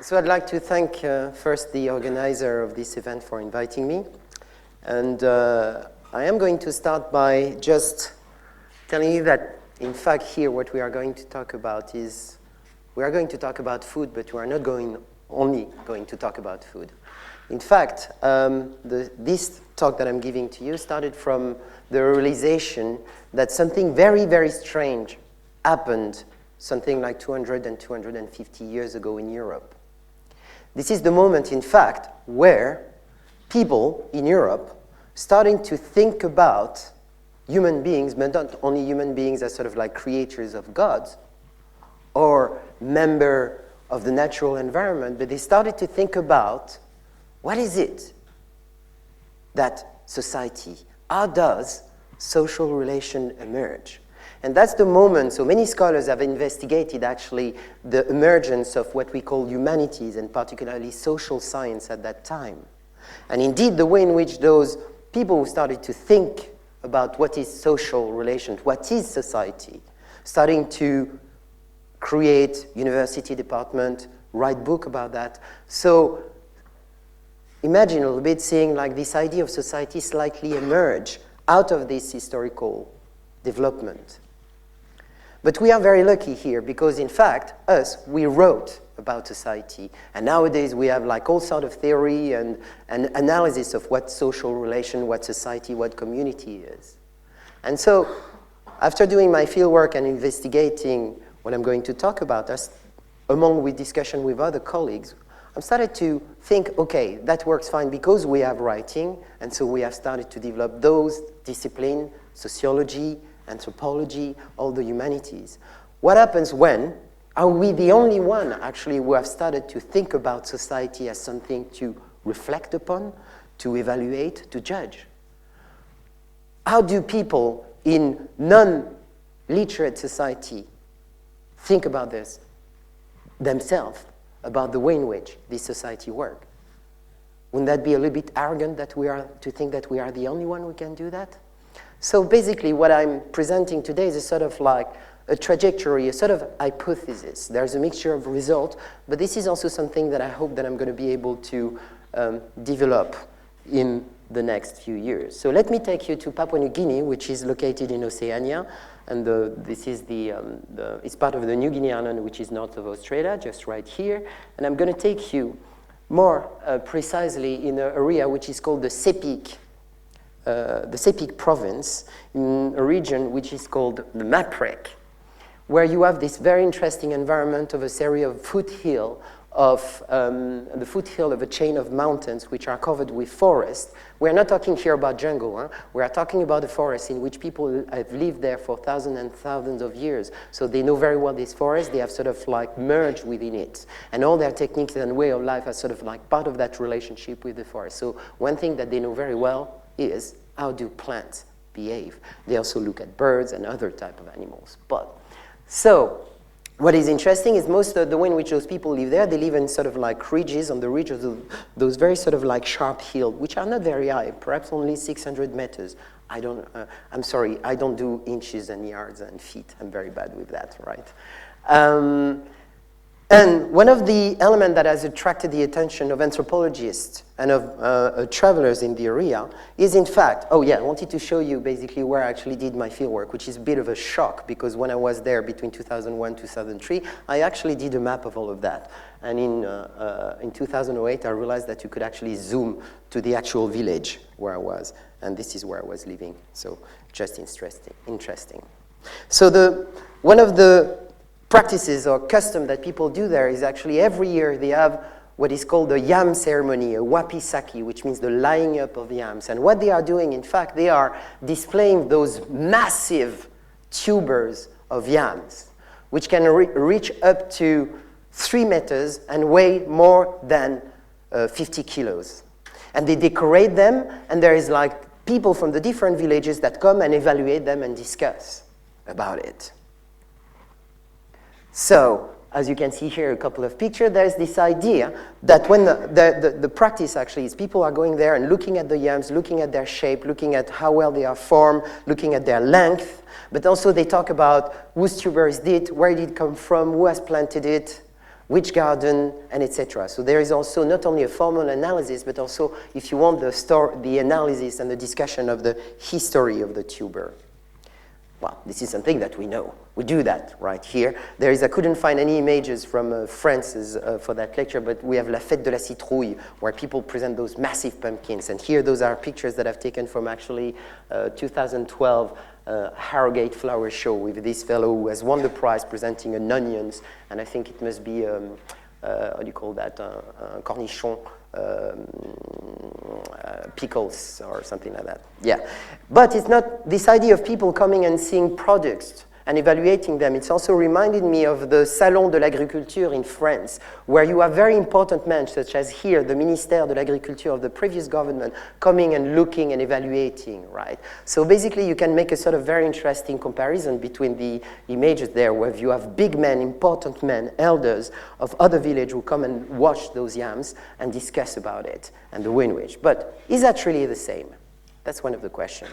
So I'd like to thank first the organizer of this event for inviting me. And I am going to start by just telling you that, in fact, here what we are going to talk about is, we are going to talk about food, but we are not only going to talk about food. In fact, this talk that I'm giving to you started from the realization that something very, very strange happened something like 200 and 250 years ago in Europe. This is the moment, in fact, where people in Europe starting to think about human beings, but not only human beings as sort of like creators of gods or member of the natural environment, but they started to think about what is it that society, how does social relation emerge? And that's the moment, so many scholars have investigated actually the emergence of what we call humanities and particularly social science at that time. And indeed, the way in which those people who started to think about what is social relations, what is society, starting to create university department, write book about that. So imagine a little bit seeing like this idea of society slightly emerge out of this historical development. But we are very lucky here because, in fact, we wrote about society. And nowadays we have like all sort of theory and analysis of what social relation, what society, what community is. And so after doing my fieldwork and investigating what I'm going to talk about, with discussion with other colleagues, I started to think, okay, that works fine because we have writing, and so we have started to develop those disciplines, sociology, anthropology, all the humanities. What happens when? Are we the only one, actually, who have started to think about society as something to reflect upon, to evaluate, to judge? How do people in non-literate society think about this themselves, about the way in which this society works? Wouldn't that be a little bit arrogant that to think that we are the only one who can do that? So basically what I'm presenting today is a sort of like a trajectory, a sort of hypothesis. There's a mixture of results, but this is also something that I hope that I'm going to be able to develop in the next few years. So let me take you to Papua New Guinea, which is located in Oceania, and this is it's part of the New Guinea Island, which is north of Australia, just right here. And I'm going to take you more precisely in an area which is called the Sepik province, in a region which is called the Maprek, where you have this very interesting environment of a series of foothill of a chain of mountains which are covered with forest. We're not talking here about jungle. Huh? We are talking about a forest in which people have lived there for thousands and thousands of years. So they know very well this forest. They have sort of like merged within it. And all their techniques and way of life are sort of like part of that relationship with the forest. So one thing that they know very well is how do plants behave. They also look at birds and other type of animals. So what is interesting is most of the way in which those people live there, they live in sort of like ridges, on the ridges of those very sort of like sharp hills, which are not very high, perhaps only 600 meters. I'm sorry, I don't do inches and yards and feet. I'm very bad with that, right? And one of the elements that has attracted the attention of anthropologists and of travelers in the area is, in fact, I wanted to show you basically where I actually did my fieldwork, which is a bit of a shock because when I was there between 2001 and 2003, I actually did a map of all of that. And in 2008, I realized that you could actually zoom to the actual village where I was. And this is where I was living. So just interesting. So one of the practices or custom that people do there is actually every year they have what is called the yam ceremony, a wapisaki, which means the lining up of yams. And what they are doing, in fact, they are displaying those massive tubers of yams, which can reach up to 3 meters and weigh more than 50 kilos. And they decorate them, and there is like people from the different villages that come and evaluate them and discuss about it. So, as you can see here, a couple of pictures, there's this idea that when the practice actually is people are going there and looking at the yams, looking at their shape, looking at how well they are formed, looking at their length, but also they talk about whose tuber is it, where did it come from, who has planted it, which garden, and etc. So there is also not only a formal analysis, but also, if you want, the analysis and the discussion of the history of the tuber. Well, this is something that we know. We do that right here. I couldn't find any images from France for that lecture, but we have La Fête de la Citrouille, where people present those massive pumpkins. And here, those are pictures that I've taken from actually 2012 Harrogate Flower Show with this fellow who has won the prize presenting an onions, and I think it must be, how do you call that, cornichon, pickles or something like that. Yeah, but it's not this idea of people coming and seeing products and evaluating them. It's also reminded me of the Salon de l'Agriculture in France, where you have very important men, such as here, the Ministère de l'Agriculture of the previous government, coming and looking and evaluating, right? So basically, you can make a sort of very interesting comparison between the images there, where you have big men, important men, elders of other villages who come and watch those yams and discuss about it and the winwich. But is that really the same? That's one of the questions.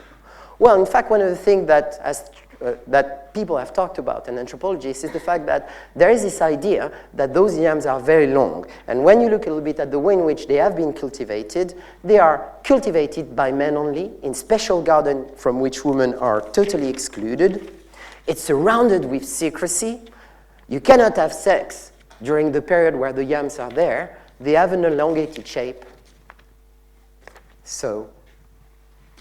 Well, in fact, one of the things that people have talked about, and anthropologists, is the fact that there is this idea that those yams are very long. And when you look a little bit at the way in which they have been cultivated, they are cultivated by men only in special gardens from which women are totally excluded. It's surrounded with secrecy. You cannot have sex during the period where the yams are there. They have an elongated shape. So,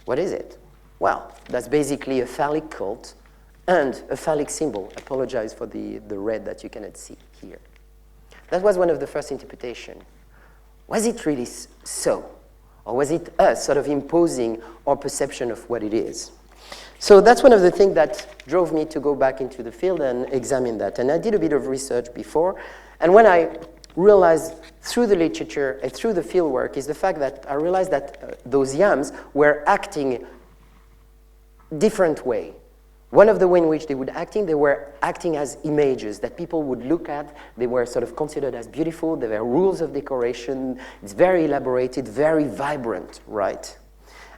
what is it? Well, that's basically a phallic cult and a phallic symbol. I apologize for the red that you cannot see here. That was one of the first interpretations. Was it really so? Or was it us sort of imposing our perception of what it is? So that's one of the things that drove me to go back into the field and examine that. And I did a bit of research before. And when I realized through the literature and through the field work is the fact that I realized that those yams were acting different way. One of the way in which they were acting as images that people would look at. They were sort of considered as beautiful. There were rules of decoration. It's very elaborated, very vibrant, right?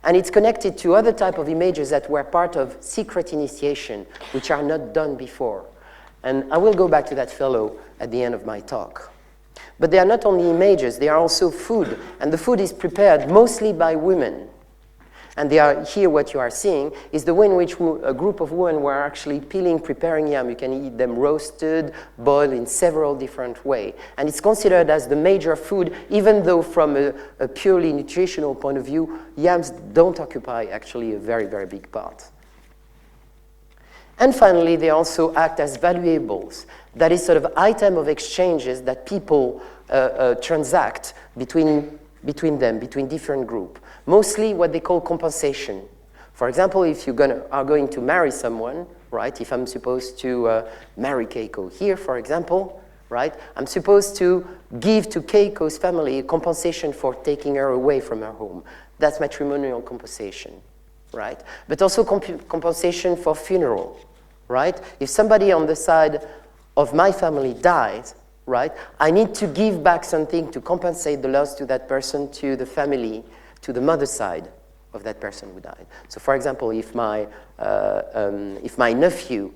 And it's connected to other type of images that were part of secret initiation, which are not done before. And I will go back to that fellow at the end of my talk. But they are not only images, they are also food. And the food is prepared mostly by women. And they are here what you are seeing is the way in which a group of women were actually peeling, preparing yam. You can eat them roasted, boiled in several different ways. And it's considered as the major food, even though from a purely nutritional point of view, yams don't occupy actually a very, very big part. And finally, they also act as valuables. That is sort of item of exchanges that people transact between them, between different groups. Mostly what they call compensation. For example, if you are going to marry someone, right? If I'm supposed to marry Keiko here, for example, right? I'm supposed to give to Keiko's family a compensation for taking her away from her home. That's matrimonial compensation, right? But also compensation for funeral, right? If somebody on the side of my family dies, right? I need to give back something to compensate the loss to that person, to the family, to the mother side of that person who died. So, for example, if my nephew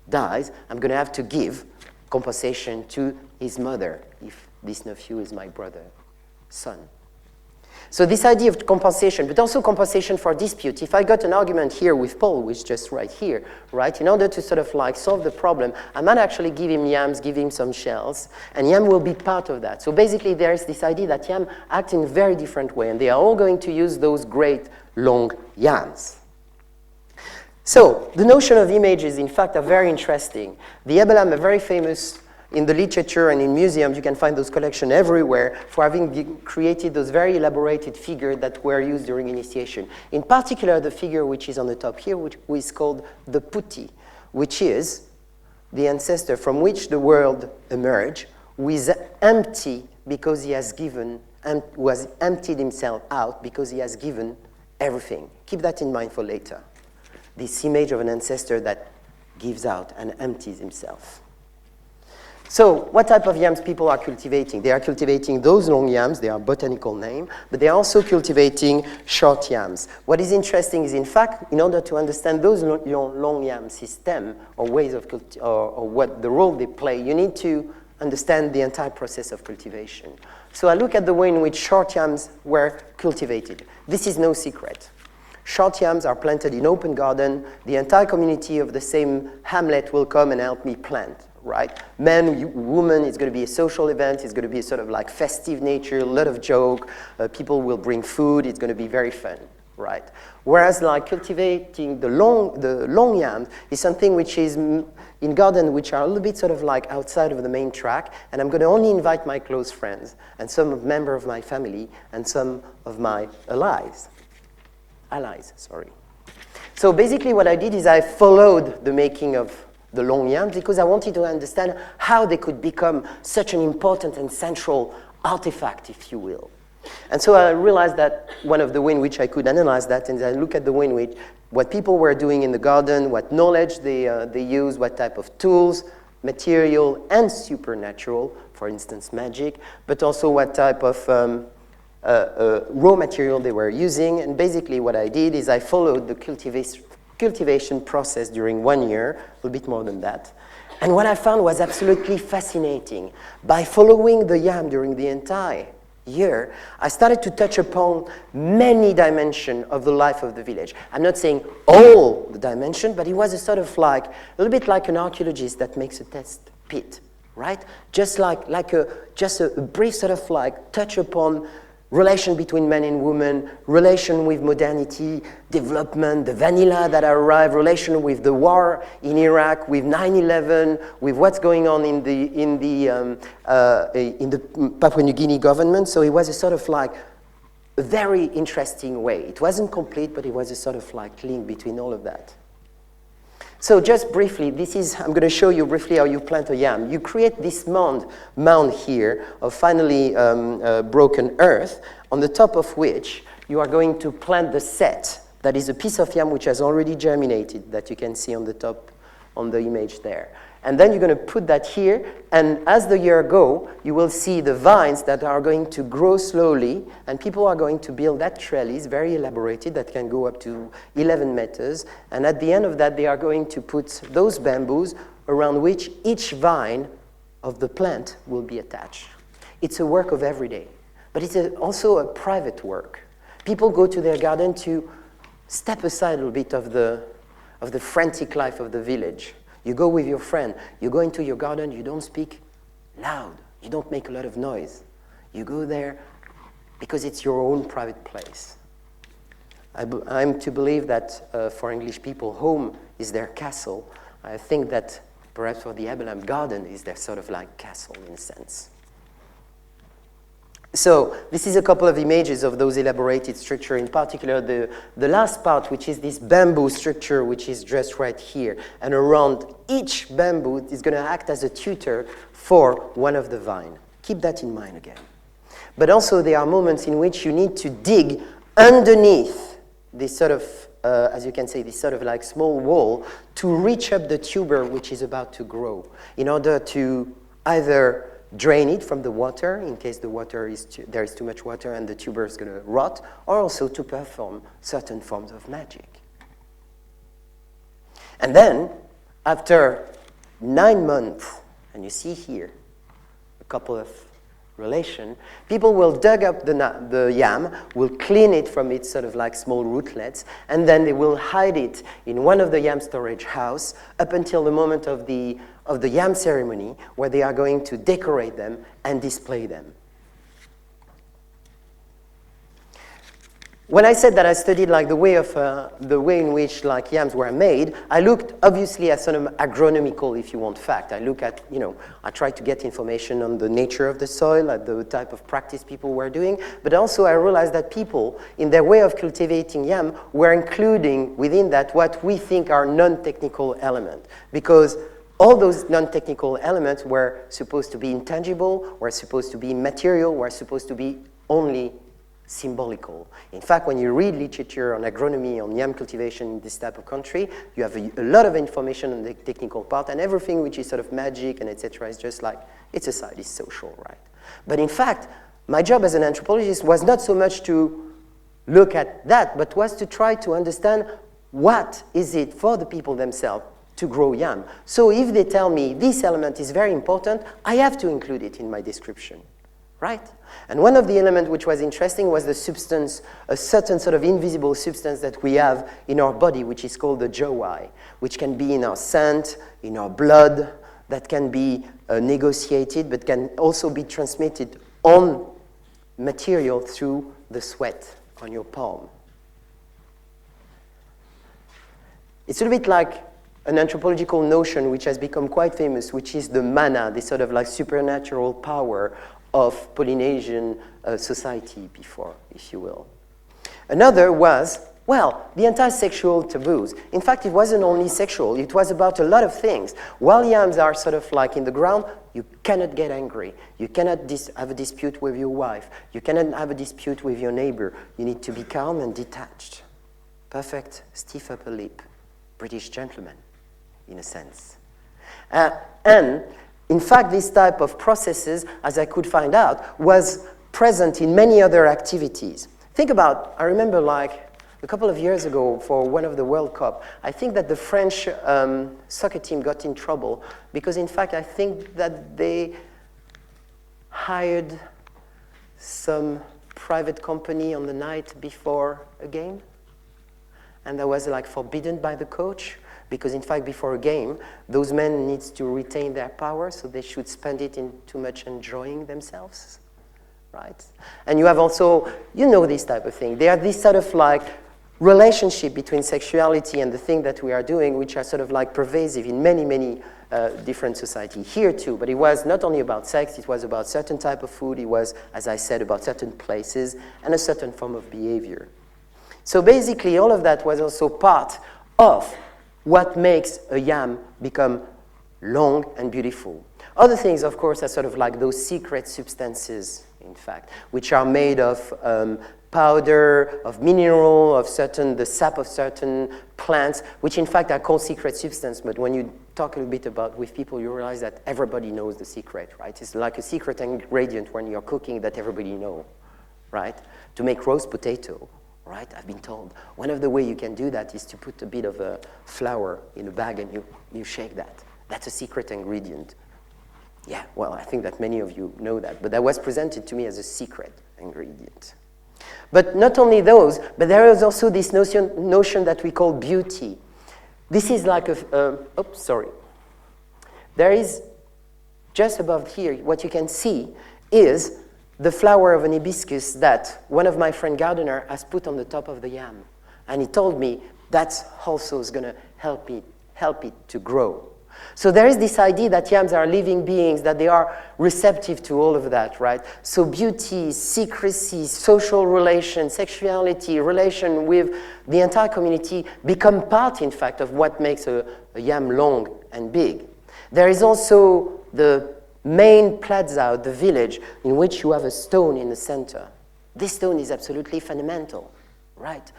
dies, I'm going to have to give compensation to his mother if this nephew is my brother's son. So this idea of compensation, but also compensation for dispute. If I got an argument here with Paul, which is just right here, right, in order to sort of like solve the problem, I might actually give him yams, give him some shells, and yam will be part of that. So basically there is this idea that yam act in a very different way, and they are all going to use those great long yams. So the notion of images, in fact, are very interesting. The Abelam are very famous in the literature and in museums. You can find those collections everywhere for having created those very elaborated figures that were used during initiation. In particular, the figure which is on the top here, which is called the putti, which is the ancestor from which the world emerged, who is empty because he has given, and was emptied himself out because he has given everything. Keep that in mind for later. This image of an ancestor that gives out and empties himself. So what type of yams people are cultivating? They are cultivating those long yams, they are botanical name, but they are also cultivating short yams. What is interesting is, in fact, in order to understand those long yam system or ways of or what the role they play, you need to understand the entire process of cultivation. So I look at the way in which short yams were cultivated. This is no secret. Short yams are planted in open garden. The entire community of the same hamlet will come and help me plant, right? Men, women, it's going to be a social event. It's going to be a sort of like festive nature, a lot of joke. People will bring food. It's going to be very fun, right? Whereas like cultivating the long yams is something which is in garden which are a little bit sort of like outside of the main track, and I'm going to only invite my close friends and some member of my family and some of my allies, sorry. So basically what I did is I followed the making of the long yams because I wanted to understand how they could become such an important and central artifact, if you will. And so I realized that one of the way in which I could analyze that, and I look at the way in which what people were doing in the garden, what knowledge they use, what type of tools, material, and supernatural, for instance, magic, but also what type of raw material they were using. And basically what I did is I followed the cultivation process during 1 year, a little bit more than that. And what I found was absolutely fascinating. By following the yam during the entire year, I started to touch upon many dimensions of the life of the village. I'm not saying all the dimensions, but it was a sort of like, a little bit like an archaeologist that makes a test pit, right? Just like a brief sort of like touch upon relation between men and women, relation with modernity, development, the vanilla that arrived, relation with the war in Iraq, with 9/11, with what's going on in the Papua New Guinea government. So it was a sort of like a very interesting way. It wasn't complete, but it was a sort of like link between all of that. So just briefly, I'm going to show you briefly how you plant a yam. You create this mound here of finely broken earth, on the top of which you are going to plant the set. That is a piece of yam which has already germinated, that you can see on the top, on the image there. And then you're going to put that here, and as the year goes, you will see the vines that are going to grow slowly, and people are going to build that trellis, very elaborated, that can go up to 11 meters, and at the end of that, they are going to put those bamboos around which each vine of the plant will be attached. It's a work of every day, but it's also a private work. People go to their garden to step aside a little bit of the frantic life of the village. You go with your friend, you go into your garden, you don't speak loud, you don't make a lot of noise. You go there because it's your own private place. I'm to believe that for English people, home is their castle. I think that perhaps for the Abelam, garden is their sort of like castle in a sense. So this is a couple of images of those elaborated structure, in particular the last part, which is this bamboo structure, which is just right here. And around each bamboo is going to act as a tutor for one of the vine. Keep that in mind again. But also there are moments in which you need to dig underneath this sort of, as you can say, this sort of like small wall to reach up the tuber which is about to grow in order to either drain it from the water in case there is too much water and the tuber is going to rot, or also to perform certain forms of magic. And then, after 9 months, and you see here a couple of relations, people will dig up the yam, will clean it from its sort of like small rootlets, and then they will hide it in one of the yam storage house up until the moment of the yam ceremony, where they are going to decorate them and display them. When I said that I studied like the way in which like yams were made, I looked obviously at some agronomical, if you want, fact. I look at, I try to get information on the nature of the soil, at the type of practice people were doing, but also I realized that people, in their way of cultivating yam, were including within that what we think are non-technical elements, because all those non-technical elements were supposed to be intangible, were supposed to be material, were supposed to be only symbolical. In fact, when you read literature on agronomy, on yam cultivation in this type of country, you have a lot of information on the technical part, and everything which is sort of magic and etc. is just like, it's a side, it's social, right? But in fact, my job as an anthropologist was not so much to look at that, but was to try to understand what is it for the people themselves to grow yam. So if they tell me this element is very important, I have to include it in my description, right? And one of the elements which was interesting was the substance, a certain sort of invisible substance that we have in our body, which is called the jowai, which can be in our scent, in our blood, that can be negotiated, but can also be transmitted on material through the sweat on your palm. It's a little bit like an anthropological notion which has become quite famous, which is the mana, this sort of like supernatural power of Polynesian society before, if you will. Another was, well, the anti-sexual taboos. In fact, it wasn't only sexual, it was about a lot of things. While yams are sort of like in the ground, you cannot get angry. You cannot have a dispute with your wife. You cannot have a dispute with your neighbor. You need to be calm and detached. Perfect, stiff upper lip, British gentleman, in a sense. And in fact, this type of processes, as I could find out, was present in many other activities. Think about, I remember like a couple of years ago for one of the World Cup, I think that the French soccer team got in trouble because in fact I think that they hired some private company on the night before a game, and that was like forbidden by the coach because in fact before a game those men need to retain their power, so they should spend it in too much enjoying themselves, right? And you have also, you know, this type of thing. They are this sort of like relationship between sexuality and the thing that we are doing, which are sort of like pervasive in many, many different societies. Here too, but it was not only about sex, it was about certain type of food, it was, as I said, about certain places and a certain form of behavior. So basically all of that was also part of what makes a yam become long and beautiful. Other things, of course, are sort of like those secret substances, in fact, which are made of powder, of mineral, of the sap of certain plants, which in fact are called secret substance. But when you talk a little bit about with people, you realize that everybody knows the secret, right? It's like a secret ingredient when you're cooking that everybody knows, right? To make roast potato, right? I've been told one of the ways you can do that is to put a bit of flour in a bag and you shake that. That's a secret ingredient. Yeah, well, I think that many of you know that, but that was presented to me as a secret ingredient. But not only those, but there is also this notion that we call beauty. This is like oops, sorry. There is, just above here, what you can see is the flower of an hibiscus that one of my friend gardener has put on the top of the yam. And he told me that's also is going to help it to grow. So there is this idea that yams are living beings, that they are receptive to all of that, right? So beauty, secrecy, social relation, sexuality, relation with the entire community become part, in fact, of what makes a yam long and big. There is also the main plaza, the village, in which you have a stone in the center. This stone is absolutely fundamental, right?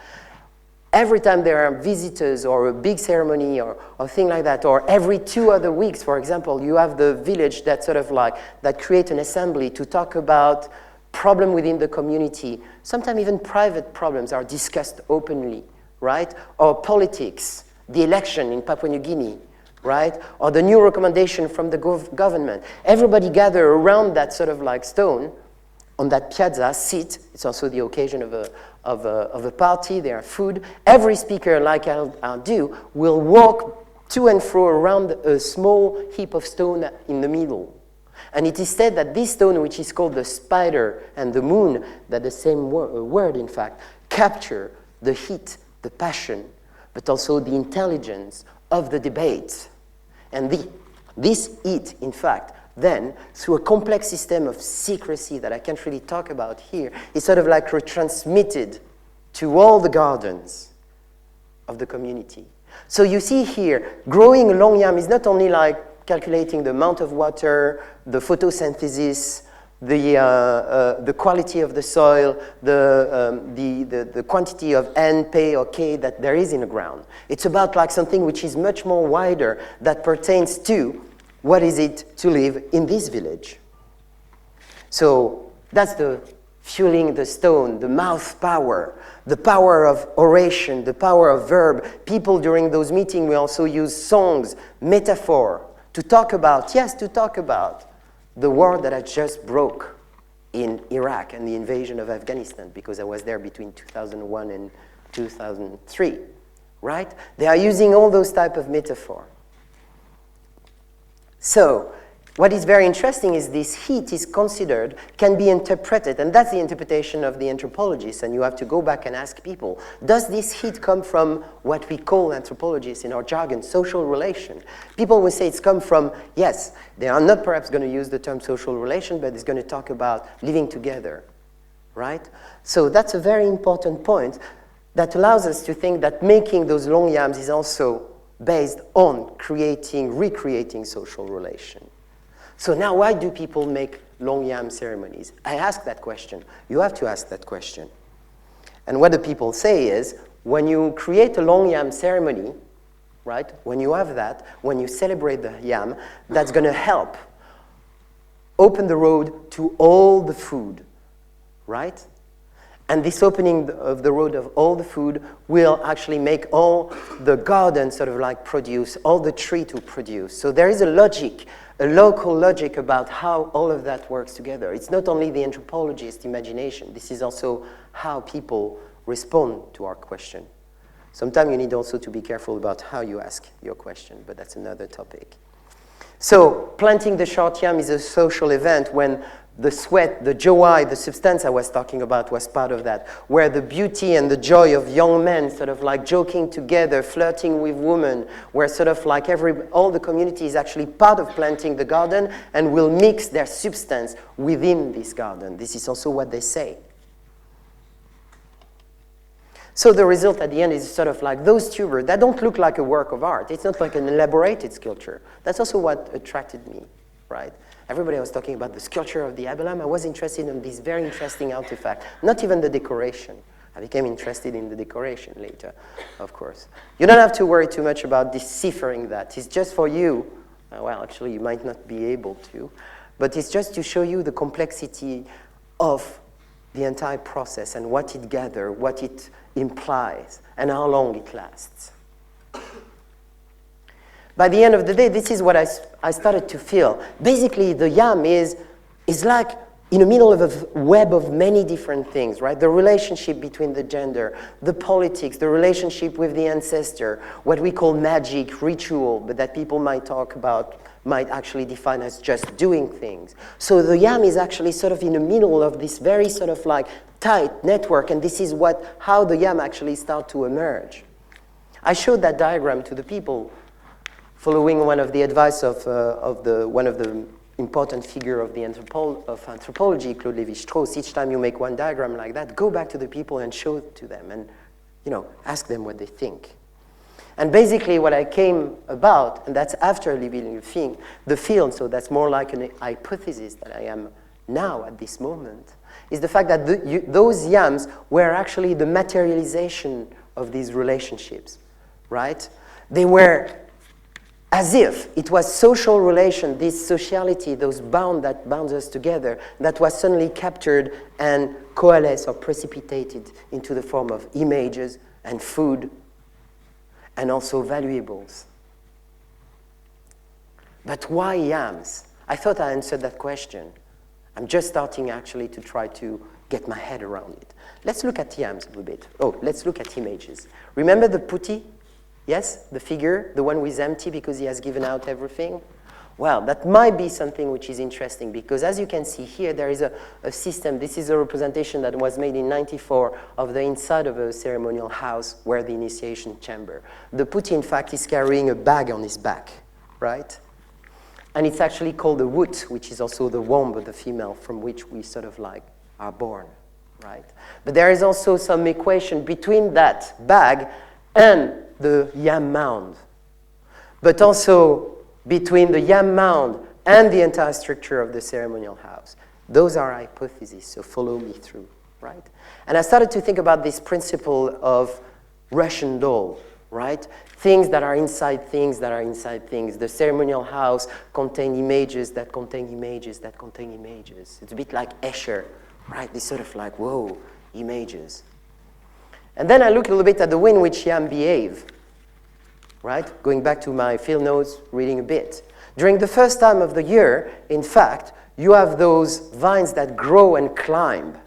Every time there are visitors or a big ceremony or thing like that, or every 2 other weeks, for example, you have the village that sort of like, that create an assembly to talk about problem within the community. Sometimes even private problems are discussed openly, right? Or politics, the election in Papua New Guinea, right? Or the new recommendation from the government. Everybody gather around that sort of like stone on that piazza, sit. It's also the occasion of a party, there are food. Every speaker, like I'll do, will walk to and fro around a small heap of stone in the middle. And it is said that this stone, which is called the spider and the moon, that the same word, in fact, capture the heat, the passion, but also the intelligence of the debate. And this heat, in fact, then, through a complex system of secrecy that I can't really talk about here, is sort of like retransmitted to all the gardens of the community. So you see here, growing a long yam is not only like calculating the amount of water, the photosynthesis, the quality of the soil, the quantity of N, P, or K that there is in the ground. It's about like something which is much more wider that pertains to what is it to live in this village. So that's the fueling the stone, the mouth power, the power of oration, the power of verb. People during those meetings will also use songs, metaphor, to talk about, yes, to talk about the war that had just broke in Iraq and the invasion of Afghanistan, because I was there between 2001 and 2003, right? They are using all those type of metaphor. So, what is very interesting is this heat is considered, can be interpreted, and that's the interpretation of the anthropologists, and you have to go back and ask people, does this heat come from what we call anthropologists in our jargon, social relation? People will say it's come from, yes, they are not perhaps going to use the term social relation, but it's going to talk about living together, right? So that's a very important point that allows us to think that making those long yams is also based on recreating social relation. So now, why do people make long yam ceremonies? I ask that question. You have to ask that question. And what the people say is, when you create a long yam ceremony, right, when you have that, when you celebrate the yam, that's going to help open the road to all the food, right? And this opening of the road of all the food will actually make all the garden sort of like produce, all the tree to produce. So there is a logic, a local logic about how all of that works together. It's not only the anthropologist's imagination. This is also how people respond to our question. Sometimes you need also to be careful about how you ask your question, but that's another topic. So planting the short yam is a social event when the sweat, the joy, the substance I was talking about was part of that, where the beauty and the joy of young men sort of like joking together, flirting with women, where sort of like all the community is actually part of planting the garden and will mix their substance within this garden. This is also what they say. So the result at the end is sort of like those tubers that don't look like a work of art. It's not like an elaborated sculpture. That's also what attracted me, right? Everybody was talking about the sculpture of the Abelam. I was interested in this very interesting artifact, not even the decoration. I became interested in the decoration later, of course. You don't have to worry too much about deciphering that. It's just for you. Well, actually, you might not be able to. But it's just to show you the complexity of the entire process and what it gathers, what it implies, and how long it lasts. By the end of the day, this is what I started to feel. Basically, the yam is like in the middle of a web of many different things, right? The relationship between the gender, the politics, the relationship with the ancestor, what we call magic, ritual, but that people might talk about, might actually define as just doing things. So the yam is actually sort of in the middle of this very sort of like tight network, and this is how the yam actually start to emerge. I showed that diagram to the people following one of the advice of one of the important figure of anthropology, Claude Lévi-Strauss. Each time you make one diagram like that, go back to the people and show it to them and, ask them what they think. And basically what I came about, and that's after leaving the field, so that's more like a hypothesis that I am now at this moment, is the fact that those yams were actually the materialization of these relationships, right? They were as if it was social relation, this sociality, those bonds that bound us together, that was suddenly captured and coalesced or precipitated into the form of images and food and also valuables. But why yams? I thought I answered that question. I'm just starting actually to try to get my head around it. Let's look at yams a little bit. Let's look at images. Remember the putti? Yes, the figure, the one who is empty because he has given out everything? Well, that might be something which is interesting because as you can see here, there is a system. This is a representation that was made in 1994 of the inside of a ceremonial house where the initiation chamber. The putti, in fact, is carrying a bag on his back, right? And it's actually called the woot, which is also the womb of the female from which we sort of like are born, right? But there is also some equation between that bag and the yam mound, but also between the yam mound and the entire structure of the ceremonial house. Those are hypotheses, so follow me through, right? And I started to think about this principle of Russian doll, right? Things that are inside things that are inside things. The ceremonial house contains images that contain images that contain images. It's a bit like Escher, right? These sort of like, whoa, images. And then I look a little bit at the way in which yam behave, right? Going back to my field notes, reading a bit. During the first time of the year, in fact, you have those vines that grow and climb,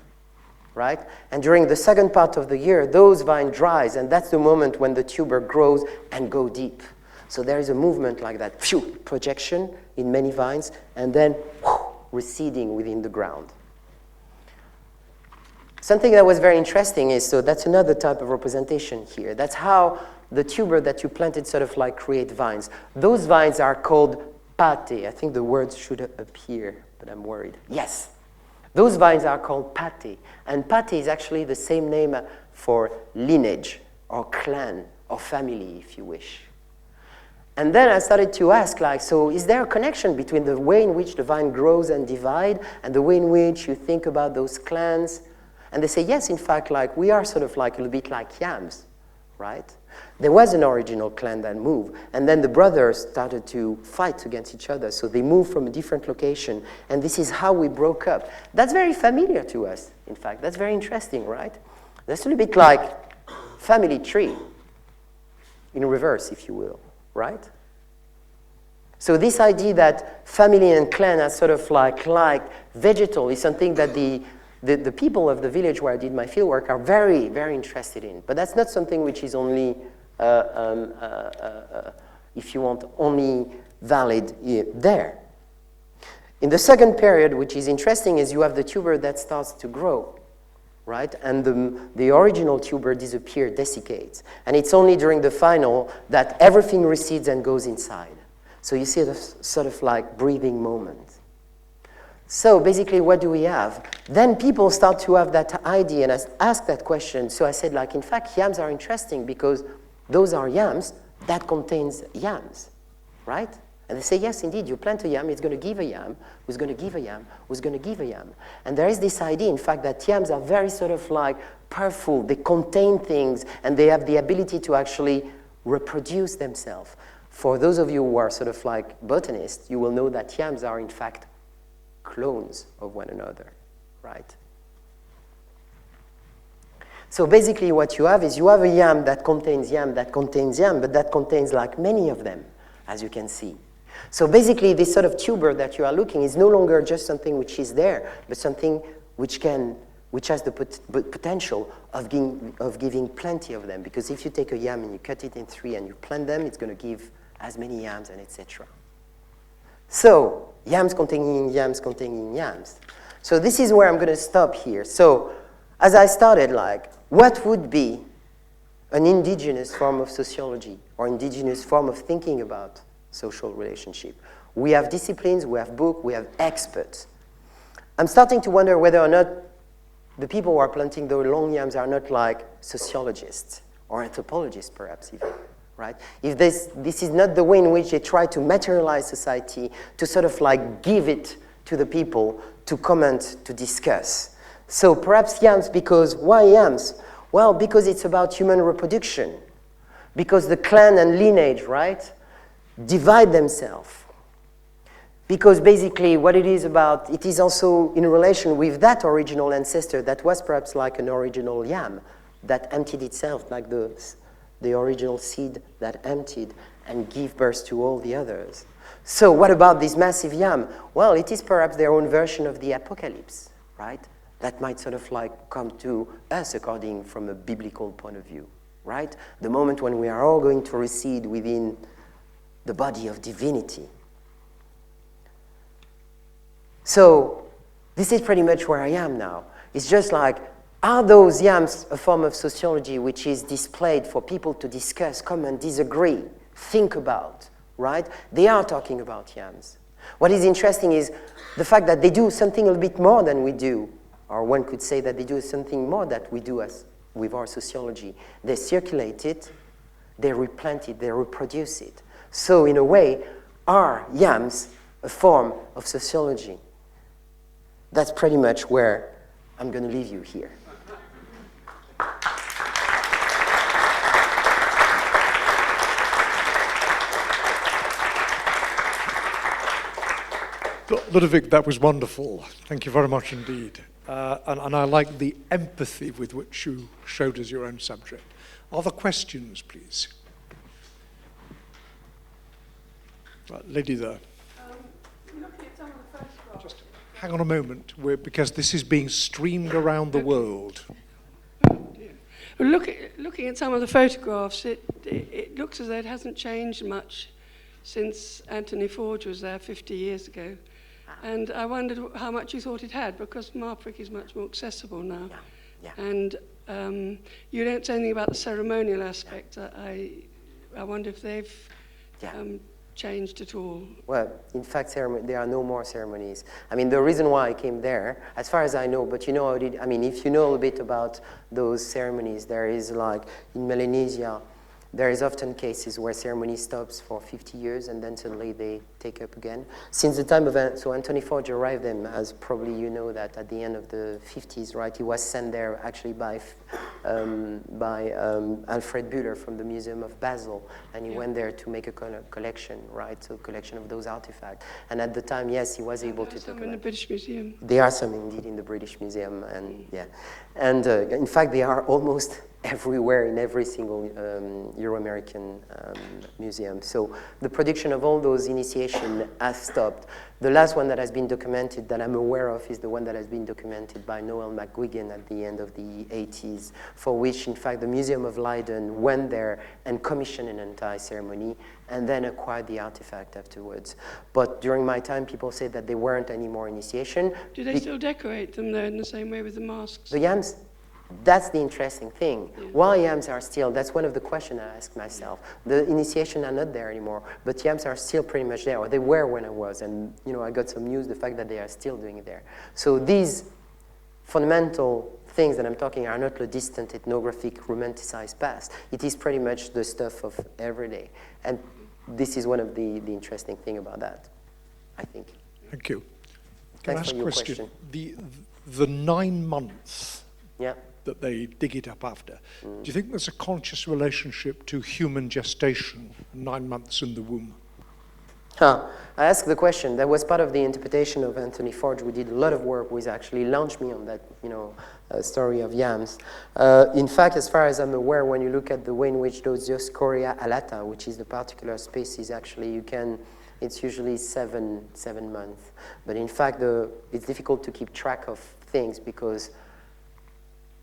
right? And during the second part of the year, those vines dries, and that's the moment when the tuber grows and go deep. So there is a movement like that, phew, projection in many vines, and then whew, receding within the ground. Something that was very interesting is, so that's another type of representation here. That's how the tuber that you planted sort of like create vines. Those vines are called pate. I think the words should appear, but I'm worried. Yes. Those vines are called pate. And pate is actually the same name for lineage or clan or family, if you wish. And then I started to ask, like, so is there a connection between the way in which the vine grows and divides and the way in which you think about those clans? And they say, yes, in fact, like, we are sort of like a little bit like Yams, right? There was an original clan that moved, and then the brothers started to fight against each other, so they moved from a different location, and this is how we broke up. That's very familiar to us, in fact. That's very interesting, right? That's a little bit like family tree, in reverse, if you will, right? So this idea that family and clan are sort of like vegetal is something that the people of the village where I did my fieldwork are very, very interested in. But that's not something which is only, if you want, only valid there. In the second period, which is interesting, is you have the tuber that starts to grow, right? And the original tuber disappears, desiccates. And it's only during the final that everything recedes and goes inside. So you see the sort of like breathing moment. So basically, what do we have? Then people start to have that idea and ask that question. So I said, like, in fact, yams are interesting because those are yams that contains yams, right? And they say, yes, indeed, you plant a yam, it's going to give a yam, who's going to give a yam, who's going to give a yam. And there is this idea, in fact, that yams are very sort of like powerful. They contain things, and they have the ability to actually reproduce themselves. For those of you who are sort of like botanists, you will know that yams are, in fact, clones of one another, right? So basically what you have is you have a yam, but that contains like many of them, as you can see. So basically this sort of tuber that you are looking is no longer just something which is there, but something which has the potential of giving plenty of them. Because if you take a yam and you cut it in three and you plant them, it's going to give as many yams and etc. So yams containing yams. So this is where I'm going to stop here. So as I started, like, what would be an indigenous form of sociology or indigenous form of thinking about social relationship? We have disciplines, we have books, we have experts. I'm starting to wonder whether or not the people who are planting the long yams are not like sociologists or anthropologists, perhaps even. Right? If this is not the way in which they try to materialize society, to sort of like give it to the people, to comment, to discuss. So perhaps yams, because why yams? Well, because it's about human reproduction. Because the clan and lineage, right, divide themselves. Because basically what it is about, it is also in relation with that original ancestor that was perhaps like an original yam that emptied itself like the original seed that emptied and gave birth to all the others. So what about this massive yam? Well, it is perhaps their own version of the apocalypse, right? That might sort of like come to us according from a biblical point of view, right? The moment when we are all going to recede within the body of divinity. So this is pretty much where I am now. It's just like, are those yams a form of sociology which is displayed for people to discuss, comment, disagree, think about, right? They are talking about yams. What is interesting is the fact that they do something a little bit more than we do, or one could say that they do something more that we do as with our sociology. They circulate it, they replant it, they reproduce it. So in a way, are yams a form of sociology? That's pretty much where I'm going to leave you here. Ludovic, that was wonderful. Thank you very much indeed. And I like the empathy with which you showed us your own subject. Other questions, please? Right, lady there. Looking at some of the photographs. Just hang on a moment, because this is being streamed around the world. Looking at some of the photographs, it looks as though it hasn't changed much since Anthony Forge was there 50 years ago. And I wondered how much you thought it had, because Marprick is much more accessible now. Yeah. And you don't say anything about the ceremonial aspect. I wonder if they've changed at all. Well, in fact, there are no more ceremonies. I mean, the reason why I came there, as far as I know, but you know, if you know a bit about those ceremonies, there is like, in Melanesia, there is often cases where ceremony stops for 50 years and then suddenly they take up again. Since the time of, so Anthony Forge arrived them, as probably you know that at the end of the 50s, right? He was sent there actually by Alfred Bühler from the Museum of Basel, and he went there to make a collection, right? So collection of those artifacts. And at the time, yes, he was able to some in the British Museum. There are some indeed in the British Museum, and and in fact, they are almost everywhere in every single Euro-American museum. So the production of all those initiation has stopped. The last one that has been documented that I'm aware of is the one that has been documented by Noel McGuigan at the end of the 80s, for which, in fact, the Museum of Leiden went there and commissioned an entire ceremony and then acquired the artifact afterwards. But during my time, people said that there weren't any more initiation. Do they still decorate them, though, in the same way with the masks? The Yams? That's the interesting thing. Yeah. Why Yams are still, that's one of the questions I ask myself. The initiation are not there anymore, but Yams are still pretty much there, or they were when I was, and you know, I got some news, the fact that they are still doing it there. So these fundamental things that I'm talking are not the distant ethnographic romanticized past. It is pretty much the stuff of every day. And this is one of the interesting thing about that, I think. Thank you. Can I Thanks ask for a your question? question. The 9 months that they dig it up after, do you think there's a conscious relationship to human gestation, 9 months in the womb? I asked the question. That was part of the interpretation of Anthony Forge. We did a lot of work which actually launched me on that, story of Yams. In fact, as far as I'm aware, when you look at the way in which those Dioscorea alata, which is the particular species, actually it's usually seven months. But in fact, it's difficult to keep track of things because,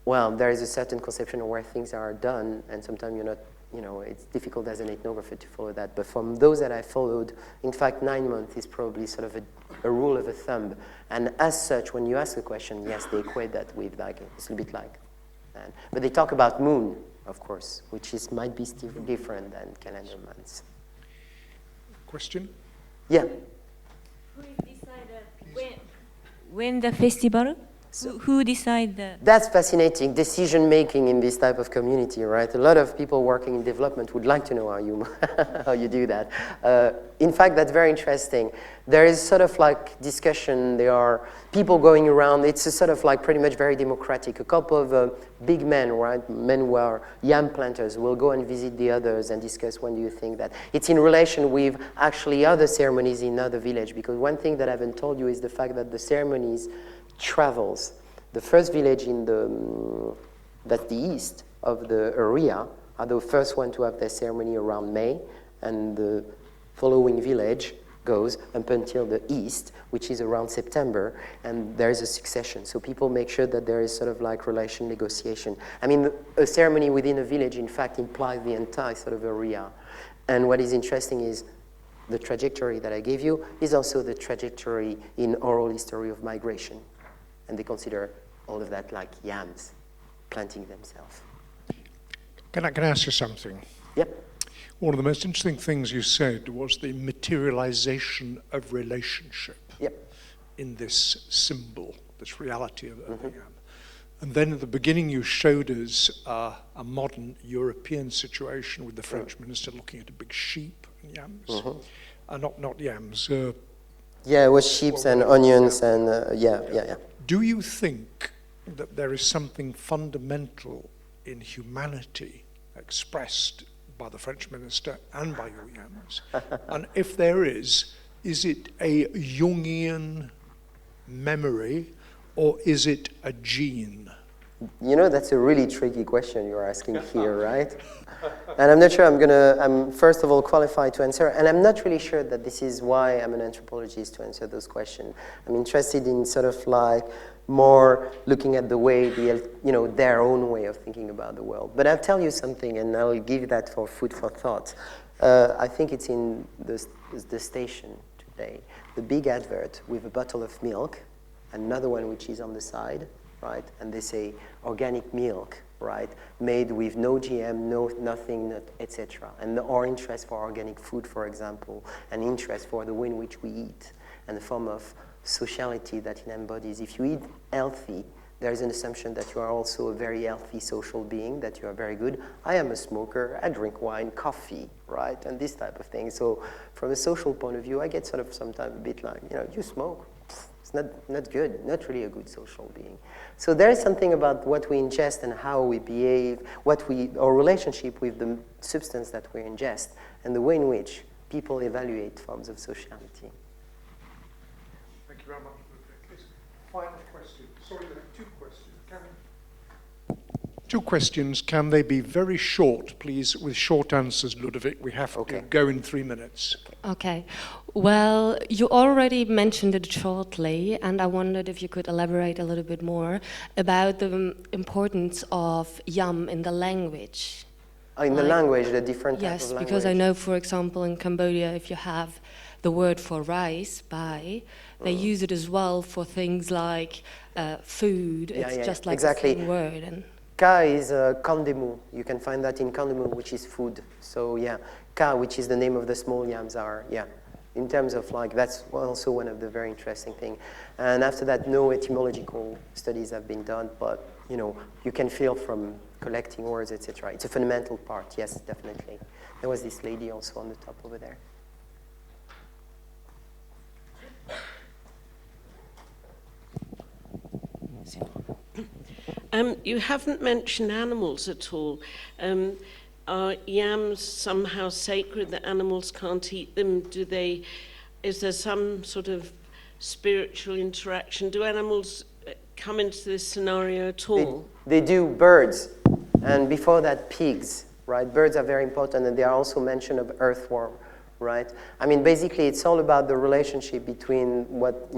well, there is a certain conception of where things are done, and sometimes you're not, it's difficult as an ethnographer to follow that. But from those that I followed, in fact, 9 months is probably sort of a rule of a thumb. And as such, when you ask the question, yes, they equate that with like, it's a bit like. But they talk about moon, of course, which might be still different than calendar months. Question? Yeah. Who decided when the festival? Who decide that? That's fascinating, decision-making in this type of community, right? A lot of people working in development would like to know how you do that. In fact, that's very interesting. There is sort of like discussion, there are people going around, it's a sort of like pretty much very democratic. A couple of big men, right, men who are yam planters will go and visit the others and discuss when do you think that. It's in relation with actually other ceremonies in other villages, because one thing that I haven't told you is the fact that the ceremonies travels. The first village that's the east of the area are the first one to have their ceremony around May, and the following village goes up until the east, which is around September, and there is a succession. So people make sure that there is sort of like relation negotiation. I mean, a ceremony within a village, in fact, implies the entire sort of area. And what is interesting is the trajectory that I gave you is also the trajectory in oral history of migration. And they consider all of that like yams planting themselves. Can I ask you something? Yep. One of the most interesting things you said was the materialization of relationship in this symbol, this reality of the yam. And then at the beginning you showed us a modern European situation with the French minister looking at a big sheep and yams. Not yams. It was sheep and onions and Do you think that there is something fundamental in humanity expressed by the French minister and by your yams? And if there is is it a Jungian memory or is it a gene? You know, that's a really tricky question you're asking here, right? And I'm not sure I'm first of all qualified to answer, and I'm not really sure that this is why I'm an anthropologist to answer those questions. I'm interested in sort of like more looking at the way, their own way of thinking about the world. But I'll tell you something, and I'll give that for food for thought. I think it's in the station today, the big advert with a bottle of milk, another one which is on the side, right? And they say organic milk, right? Made with no GM, no nothing, etc. And our interest for organic food, for example, and interest for the way in which we eat, and the form of sociality that it embodies. If you eat healthy, there is an assumption that you are also a very healthy social being, that you are very good. I am a smoker, I drink wine, coffee, right? And this type of thing. So from a social point of view, I get sort of sometimes a bit like, you smoke. It's not good, not really a good social being. So there is something about what we ingest and how we behave, our relationship with the substance that we ingest, and the way in which people evaluate forms of sociality. Thank you very much. Final question. Sorry, there are two questions. Two questions. Can they be very short, please, with short answers, Ludovic? We have to go in 3 minutes. Okay. Well, you already mentioned it shortly, and I wondered if you could elaborate a little bit more about the importance of yam in the language. In the language, the different type of Yes, language. because I know, for example, in Cambodia, if you have the word for rice, bai, they use it as well for things like food. It's just like the same word. And Ka is kandemu. You can find that in kandemu, which is food. So yeah, ka, which is the name of the small yams, are in terms of like, that's also one of the very interesting things. And after that, no etymological studies have been done, but you can feel from collecting words, etc. It's a fundamental part, yes, definitely. There was this lady also on the top over there. You haven't mentioned animals at all. Are yams somehow sacred that animals can't eat them? Is there some sort of spiritual interaction? Do animals come into this scenario at all? They do, birds, and before that, pigs, right? Birds are very important, and they are also mentioned of earthworm, right? I mean, basically, it's all about the relationship between what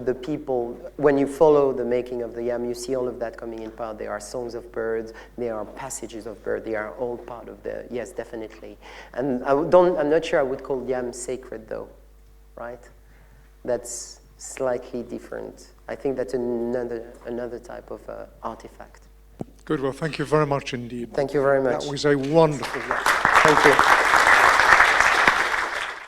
the people, when you follow the making of the yam, you see all of that coming in part. There are songs of birds, there are passages of birds, they are all part of yes, definitely. And I'm not sure I would call yam sacred though, right? That's slightly different. I think that's another type of artifact. Good, well, thank you very much indeed. Thank you very much. That was a wonderful lecture. Thank you.